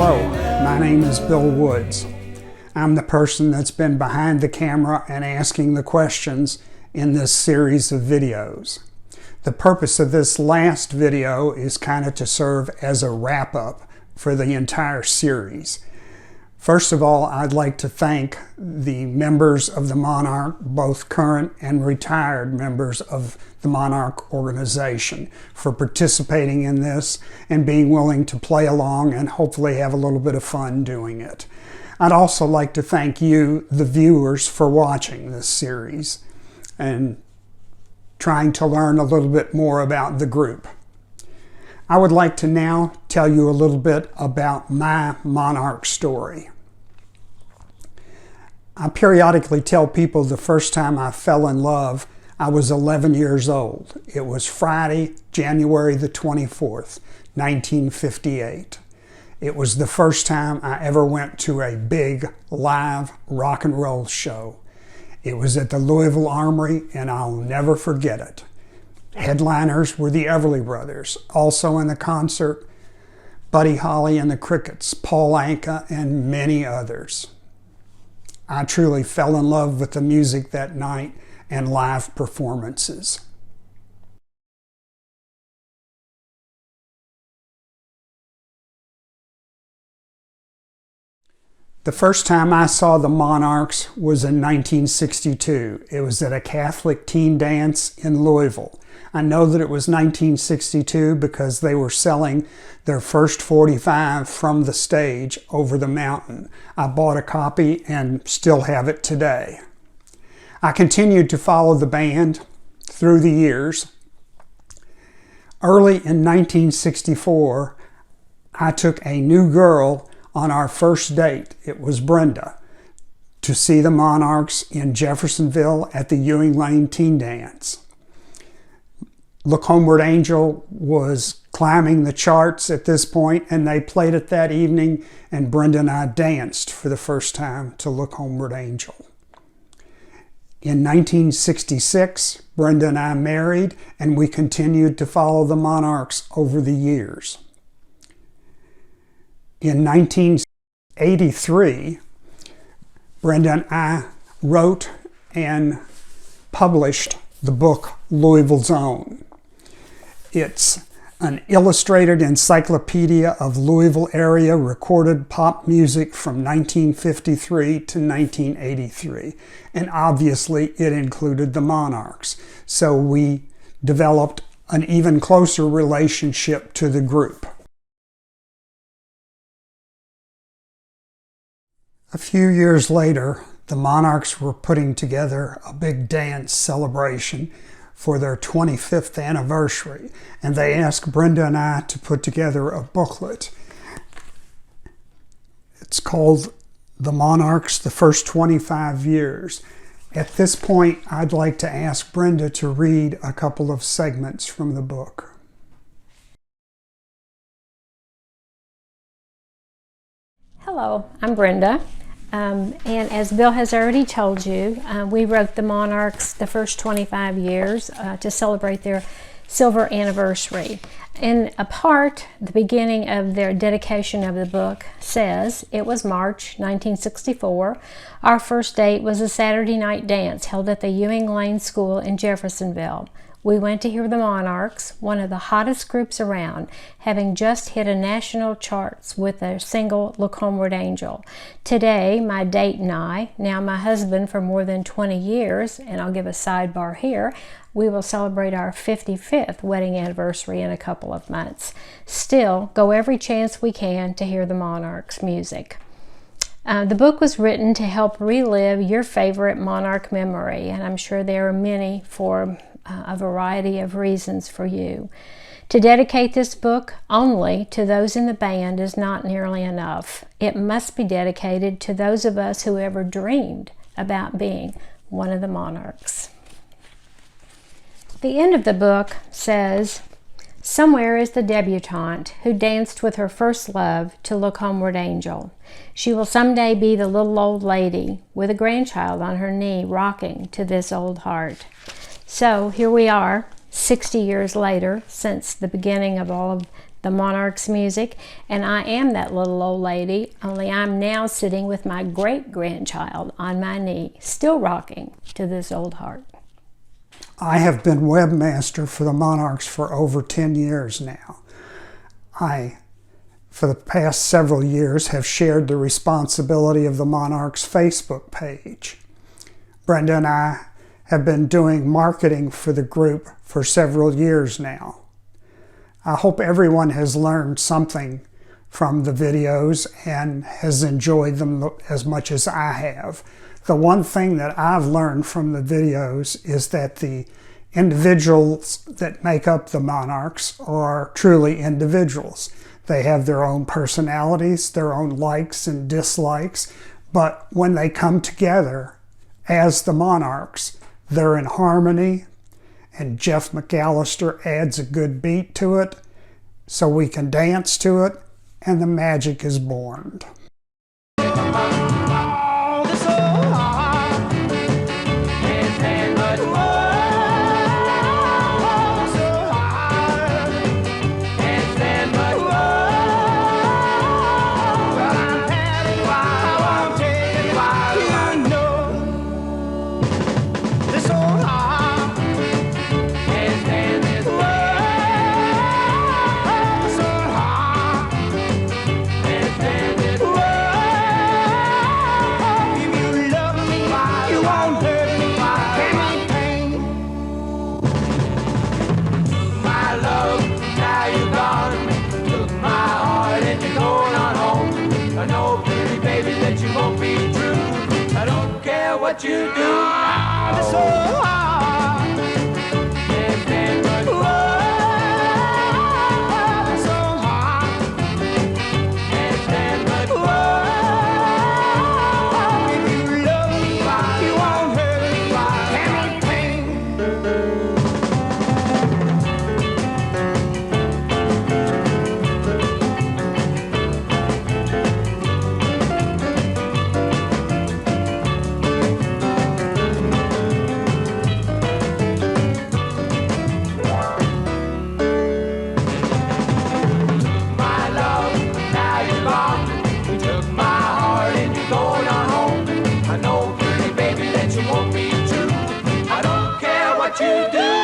Hello, my name is Bill Woods. I'm the person that's been behind the camera and asking the questions in this series of videos. The purpose of this last video is kind of to serve as a wrap-up for the entire series. First of all, I'd like to thank the members of the Monarch, both current and retired members of the Monarch organization, for participating in this and being willing to play along and hopefully have a little bit of fun doing it. I'd also like to thank you, the viewers, for watching this series and trying to learn a little bit more about the group. I would like to now tell you a little bit about my Monarch story. I periodically tell people the first time I fell in love, I was 11 years old. It was Friday, January the 24th, 1958. It was the first time I ever went to a big live rock and roll show. It was at the Louisville Armory, and I'll never forget it. Headliners were the Everly Brothers. Also in the concert, Buddy Holly and the Crickets, Paul Anka, and many others. I truly fell in love with the music that night and live performances. The first time I saw the Monarchs was in 1962. It was at a Catholic teen dance in Louisville. I know that it was 1962 because they were selling their first 45 from the stage over the mountain. I bought a copy and still have it today. I continued to follow the band through the years. Early in 1964, I took a new girl on our first date. It was Brenda, to see the Monarchs in Jeffersonville at the Ewing Lane Teen Dance. Look Homeward Angel was climbing the charts at this point, and they played it that evening, and Brenda and I danced for the first time to Look Homeward Angel. In 1966, Brenda and I married, and we continued to follow the Monarchs over the years. In 1983, Brenda and I wrote and published the book Louisville's Own. It's an illustrated encyclopedia of Louisville area recorded pop music from 1953 to 1983. And obviously it included the Monarchs. So we developed an even closer relationship to the group. A few years later, the Monarchs were putting together a big dance celebration for their 25th anniversary, and they asked Brenda and I to put together a booklet. It's called The Monarchs, the First 25 Years. At this point, I'd like to ask Brenda to read a couple of segments from the book. Hello, I'm Brenda. And as Bill has already told you, we wrote the Monarchs the first 25 years to celebrate their silver anniversary. In a part, the beginning of their dedication of the book says, "It was March 1964. Our first date was a Saturday night dance held at the Ewing Lane School in Jeffersonville. We went to hear the Monarchs, one of the hottest groups around, having just hit a national charts with their single Look Homeward Angel. Today, my date and I, now my husband for more than 20 years, and I'll give a sidebar here, we will celebrate our 55th wedding anniversary in a couple of months. Still, go every chance we can to hear the Monarchs music." The book was written to help relive your favorite Monarch memory, and I'm sure there are many for a variety of reasons for you. To dedicate this book only to those in the band is not nearly enough. It must be dedicated to those of us who ever dreamed about being one of the Monarchs. The end of the book says, "Somewhere is the debutante who danced with her first love to Look Homeward Angel. She will someday be the little old lady with a grandchild on her knee rocking to this old heart." So here we are, 60 years later, since the beginning of all of the Monarchs music, and I am that little old lady, only I'm now sitting with my great-grandchild on my knee, still rocking to this old heart. I have been webmaster for the Monarchs for over 10 years now. I, for the past several years, have shared the responsibility of the Monarchs Facebook page. Brenda and I have been doing marketing for the group for several years now. I hope everyone has learned something from the videos and has enjoyed them as much as I have. The one thing that I've learned from the videos is that the individuals that make up the Monarchs are truly individuals. They have their own personalities, their own likes and dislikes, but when they come together as the Monarchs, they're in harmony, and Jeff McAllister adds a good beat to it so we can dance to it, and the magic is born. What you do, it's so hard. Can't stand but it's so hard. Can't stand but if you love me, you won't hurt me. Can't you do.